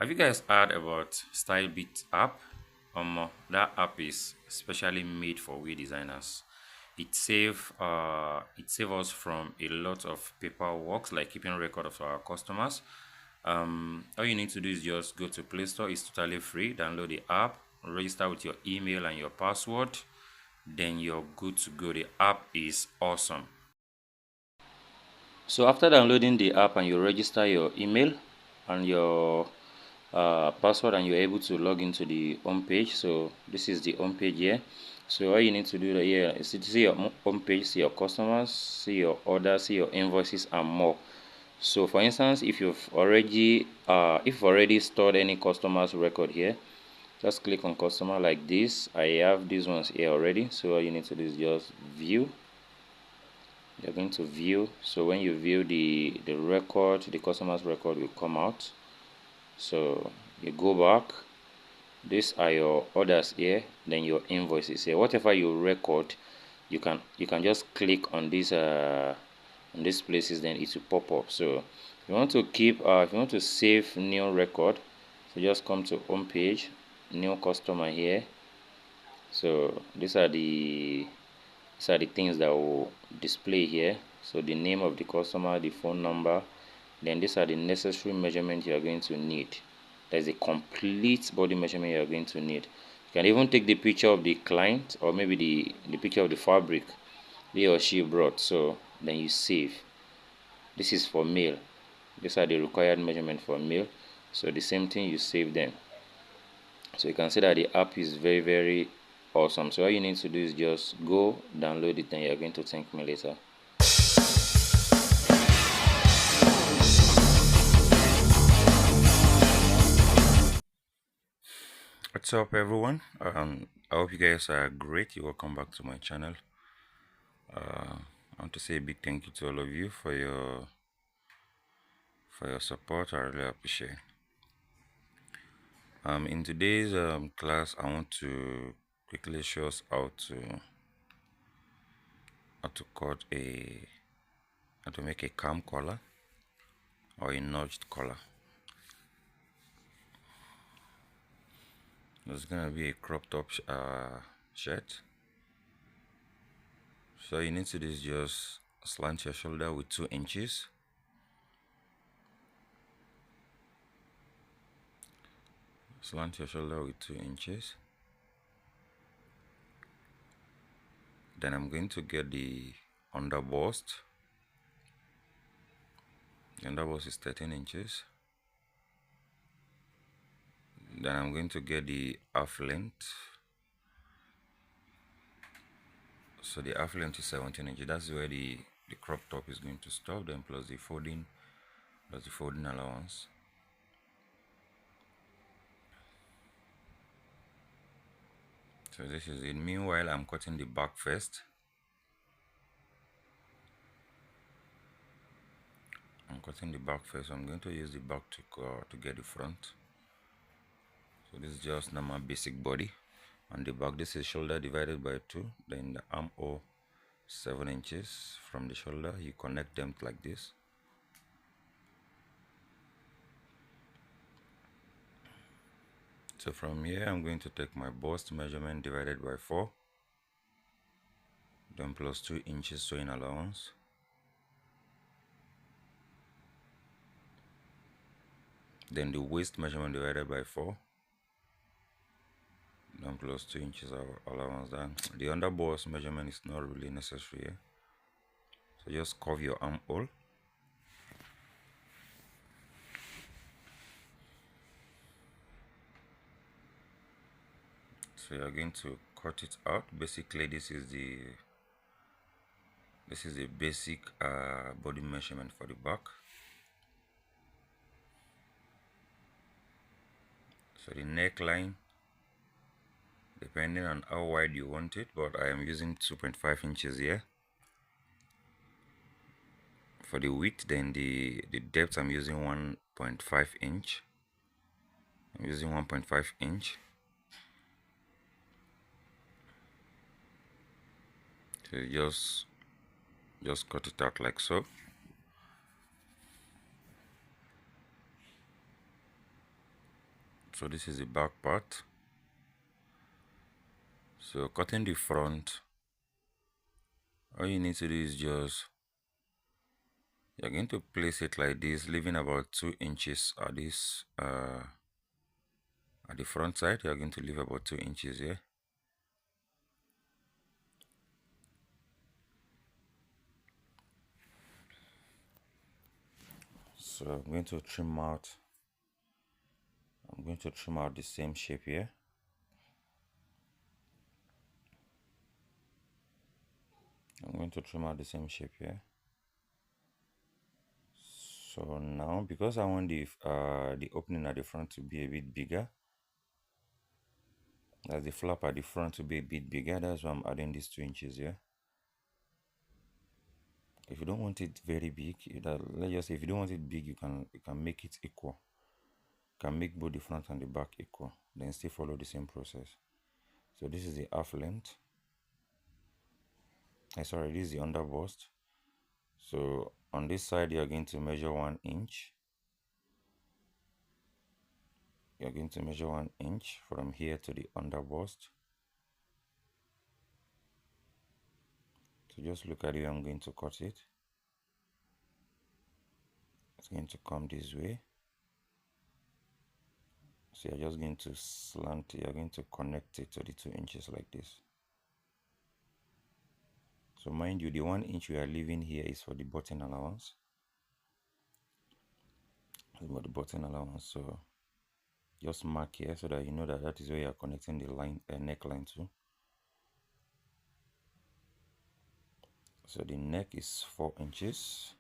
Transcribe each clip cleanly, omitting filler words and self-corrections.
Have you guys heard about Stylebitt app? That app is specially made for we designers. It save us from a lot of paperwork, like keeping record of our customers. All you need to do is just go to Play Store. It's totally free. Download the app, register with your email and your password. Then you're good to go. The app is awesome. So after downloading the app and you register your email and your password, and you're able to log into the home page. So this is the home page here. So all you need to do here is to see your home page, see your customers, see your orders, see your invoices, and more. So for instance, if you've already stored any customers record here, just click on customer like this. I have these ones here already. So all you need to do is just view. You're going to view. So when you view the record, the customer's record will come out. So you go back. These are your orders here, then your invoices here. Whatever you record, you can just click on these places, then it will pop up. So if you want to save new record, so just come to home page, new customer here. So these are the things that will display here. So the name of the customer, the phone number, then these are the necessary measurements you are going to need. There's a complete body measurement you are going to need. You can even take the picture of the client, or maybe the picture of the fabric he or she brought. So then you save. This is for male. These are the required measurement for male. So the same thing, you save them. So you can see that the app is very, very awesome. So all you need to do is just go download it, and you're going to thank me later. What's up, everyone? I hope you guys are great. You welcome back to my channel. I want to say a big thank you to all of you for your support. I really appreciate. In today's class, I want to quickly show us how to make a cam collar or a notched collar. There's gonna be a crop top shirt. So you need to do is just slant your shoulder with 2 inches. Slant your shoulder with 2 inches. Then I'm going to get the underbust. The underbust is 13 inches. Then I'm going to get the half length. So the half length is 17 inches. That's where the crop top is going to stop. Then plus the folding allowance. So this is it. Meanwhile, I'm cutting the back first. I'm going to use the back to get the front. So this is just normal basic body. On the back, this is shoulder divided by 2. Then the armhole 7 inches from the shoulder. You connect them like this. So from here, I'm going to take my bust measurement divided by 4. Then plus 2 inches sewing allowance. Then the waist measurement divided by 4. Then plus 2 inches allowance. Then the underbust measurement is not really necessary here. So just curve your armhole. So you're going to cut it out. Basically, this is the basic body measurement for the back. So the neckline, depending on how wide you want it, but I am using 2.5 inches here for the width. Then the depth, I'm using 1.5 inch. I'm using 1.5 inch. So just cut it out like so. So this is the back part. So cutting the front, all you need to do is just, you're going to place it like this, leaving about 2 inches at this at the front side. You're going to leave about 2 inches here. So I'm going to trim out the same shape here. I'm going to trim out the same shape here. So now, because I want the opening at the front to be a bit bigger, as the flap at the front to be a bit bigger, that's why I'm adding these 2 inches here. If you don't want it very big, let's just say if you don't want it big, you can make it equal. You can make both the front and the back equal, then still follow the same process. So this is the half length. Sorry, this is the under bust. So on this side, you're going to measure 1 inch. You're going to measure 1 inch from here to the under bust. So just look at it. I'm going to cut it. It's going to come this way. So you're just going to slant it. You're going to connect it to the 2 inches like this. So mind you, the 1 inch we are leaving here is for the button allowance. For the button allowance. So just mark here so that you know that is where you are connecting the line, neckline to. So the neck is 4 inches.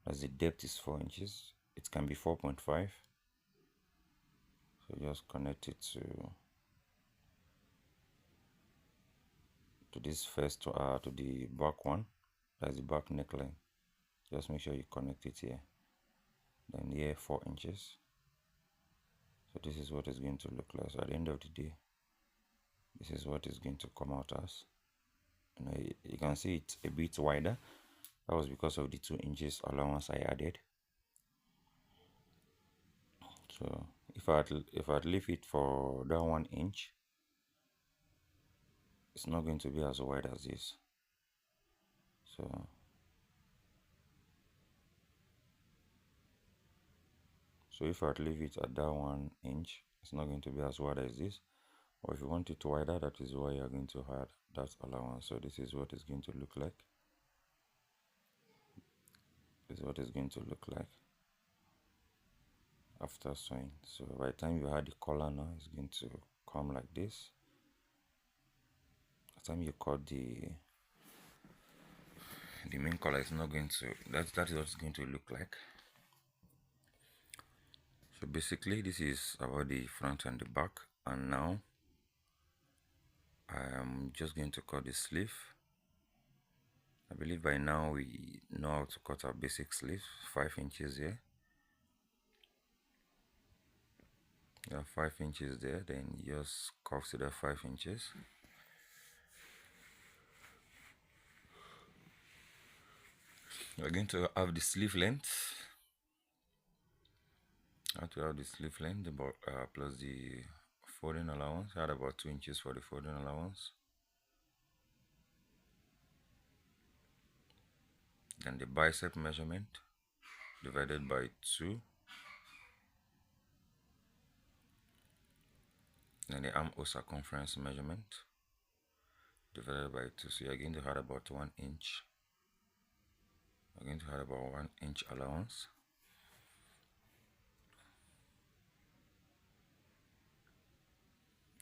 As the depth is 4 inches. It can be 4.5. So just connect it to this first to the back one. That's the back neckline. Just make sure you connect it here. Then here 4 inches. So this is what it's going to look like. So at the end of the day, this is what it's going to come out as. You can see it's a bit wider. That was because of the 2 inches allowance I added. So if I'd leave it for that 1 inch, it's not going to be as wide as this. So if I'd leave it at that 1 inch, it's not going to be as wide as this. Or if you want it wider, that is why you're going to add that allowance. So this is what it's going to look like. This is what it's going to look like after sewing. So by the time you add the collar now, it's going to come like this. By the time you cut the main collar, is not going to, that is what it's going to look like. So basically this is about the front and the back, and now I'm just going to cut the sleeve. I believe by now we know how to cut our basic sleeve. 5 inches here. You have 5 inches there, then you just curve to the 5 inches. We're going to have the sleeve length. About plus the folding allowance. I had about 2 inches for the folding allowance. Then the bicep measurement divided by 2. Then the armhole circumference measurement divided by 2. So you're going to add about 1 inch. You're going to add about 1 inch allowance.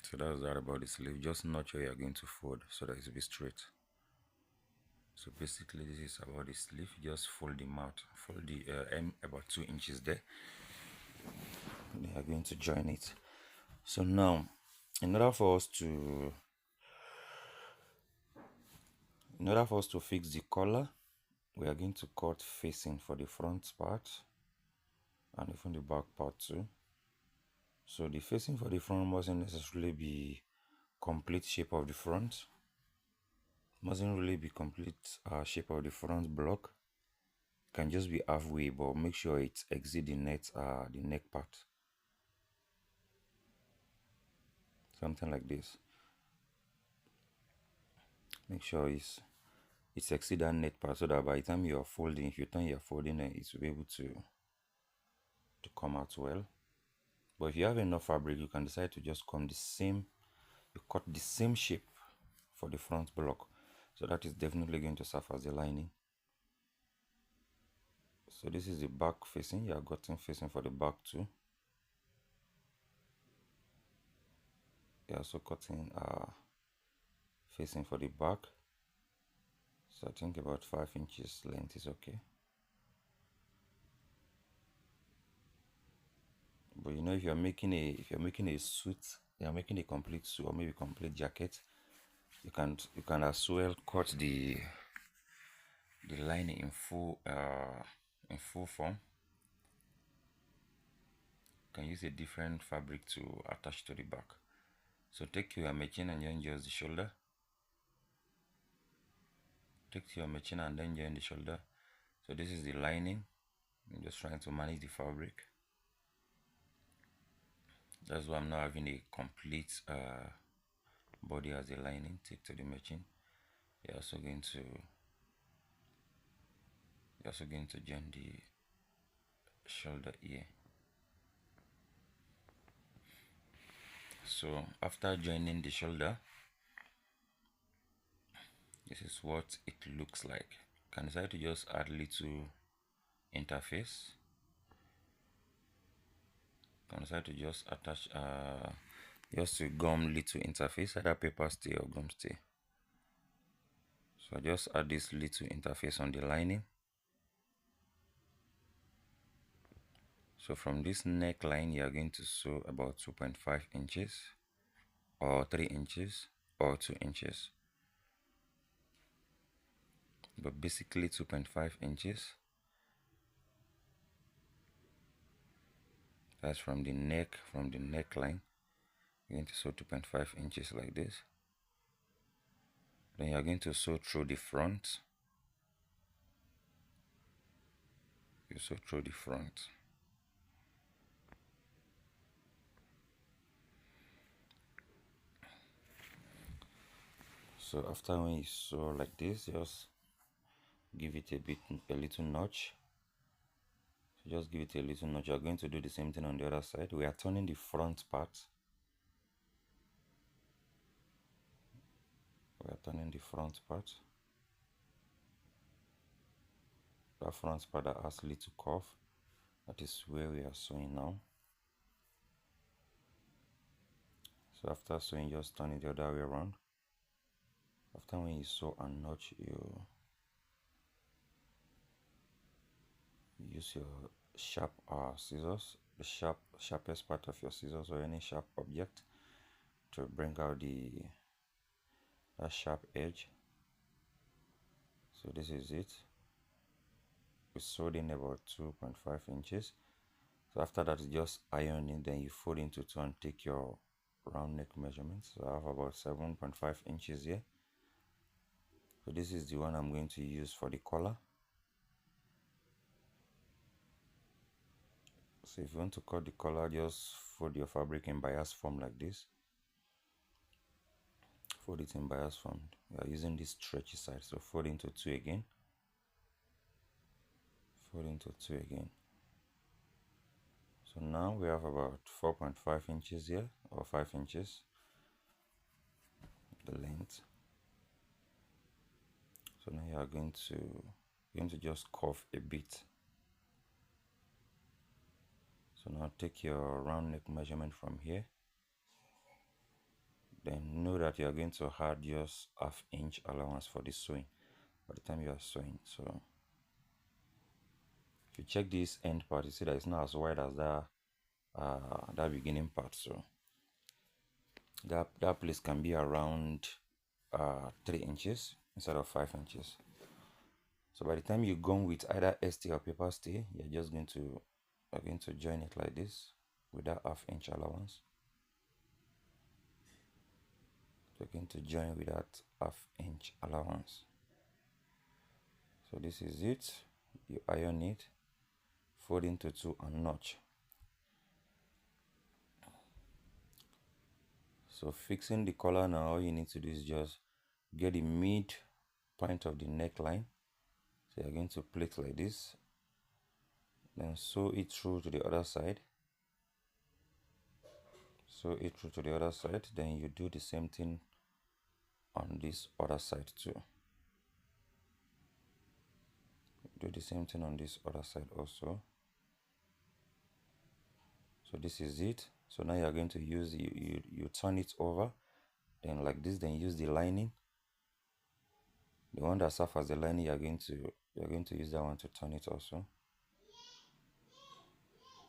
So that's that about the sleeve. Just notch where you're going to fold so that it will be straight. So basically this is about the sleeve. Just fold them out. Fold the M about 2 inches there. They are going to join it. So now, in order for us to fix the collar, we are going to cut facing for the front part and even the back part too. So the facing for the front mustn't necessarily be complete shape of the front. Mustn't really be complete shape of the front block. It can just be halfway, but make sure it exceeds the neck part. something like this. Make sure it's exceed that net part so that by the time you are folding, if you turn your folding, it will be able to come out well. But if you have enough fabric, you can decide to just come the same, you cut the same shape for the front block. So that is definitely going to serve as the lining. So this is the back facing. You are gotten facing for the back too. You are also cutting facing for the back. So I think about 5 inches length is okay. But you know, if you're making a suit, you're making a complete suit or maybe complete jacket, you can as well cut the lining in full form. You can use a different fabric to attach to the back. So take your machine and then just the shoulder. Take your machine and then join the shoulder. So this is the lining. I'm just trying to manage the fabric. That's why I'm not having a complete body as a lining. Take to the machine. You're also going to join the shoulder here. So after joining the shoulder, this is what it looks like. You can decide to just add little interface. You can decide to just attach just to gum little interface, either paper stay or gum stay. So I just add this little interface on the lining. So from this neckline, you are going to sew about 2.5 inches or 3 inches or 2 inches. But basically 2.5 inches. That's from the neckline. You're going to sew 2.5 inches like this. Then you're going to sew through the front. You sew through the front. So after when you sew like this, just give it a little notch. So just give it a little notch. You're going to do the same thing on the other side. We are turning the front part. We are turning the front part. That front part that has little curve, that is where we are sewing now. So after sewing, just turn it the other way around. After when you sew a notch, you use your sharp scissors, the sharpest part of your scissors or any sharp object to bring out that sharp edge. So this is it. We sewed in about 2.5 inches. So after that, just ironing, then you fold into two and take your round neck measurements. So I have about 7.5 inches here. So this is the one I'm going to use for the collar. So if you want to cut the collar, just fold your fabric in bias form like this. Fold it in bias form. We are using this stretchy side, so fold into two again. Fold into two again. So now we have about 4.5 inches here, or 5 inches, the length. So now you are going to just curve a bit. So now take your round neck measurement from here. Then know that you are going to add just ½ inch allowance for the sewing by the time you are sewing. So if you check this end part, you see that it's not as wide as that beginning part. So that place can be around 3 inches instead of 5 inches. So by the time you go with either ST or paper stay, you're going to join it like this with that ½ inch allowance. You're going to join with that ½ inch allowance. So this is it. You iron it, fold into two and notch. So fixing the collar now, all you need to do is just get the mid point of the neckline. So you're going to plait like this, then sew it through to the other side. Sew it through to the other side, then you do the same thing on this other side too. Do the same thing on this other side also. So this is it. So now you're going to use you turn it over, then like this, then use the lining. The one that serves as the lining, you're going to use that one to turn it also.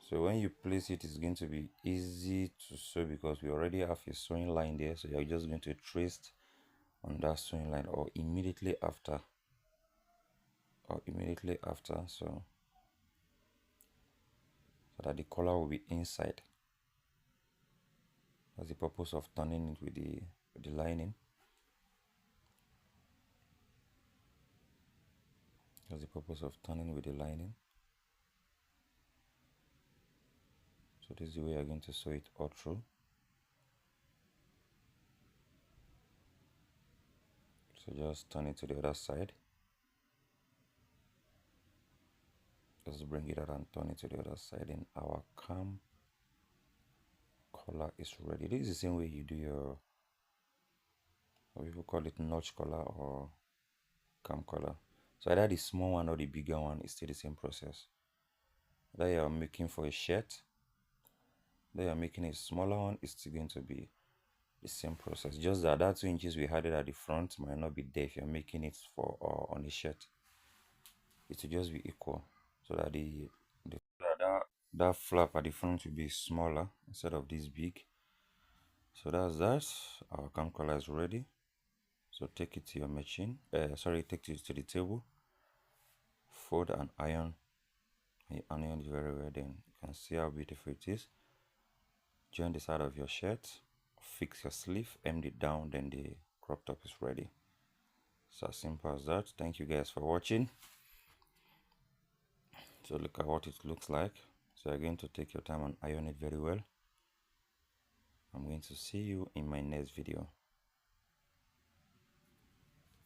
So when you place it, it's going to be easy to sew because we already have a sewing line there. So you're just going to trace on that sewing line or immediately after. So that the collar will be inside. That's the purpose of turning it with the lining. That's the purpose of turning with the lining. So this is the way you're going to sew it all through. So just turn it to the other side. Just bring it out and turn it to the other side, and our cam collar is ready. This is the same way you do your, what people call it, notch collar or cam collar. So either the small one or the bigger one is still the same process. That you are making for a shirt, that you are making a smaller one, is still going to be the same process. Just that 2 inches we added at the front might not be there if you're making it for on a shirt. It will just be equal, so that that flap at the front will be smaller instead of this big. So that's that. Our cam collar is ready. So take it to your machine. Take it to the table. Fold and iron. You iron it very well. Then you can see how beautiful it is. Join the side of your shirt. Fix your sleeve. Hem it down. Then the crop top is ready. It's as simple as that. Thank you guys for watching. So look at what it looks like. So you're going to take your time and iron it very well. I'm going to see you in my next video.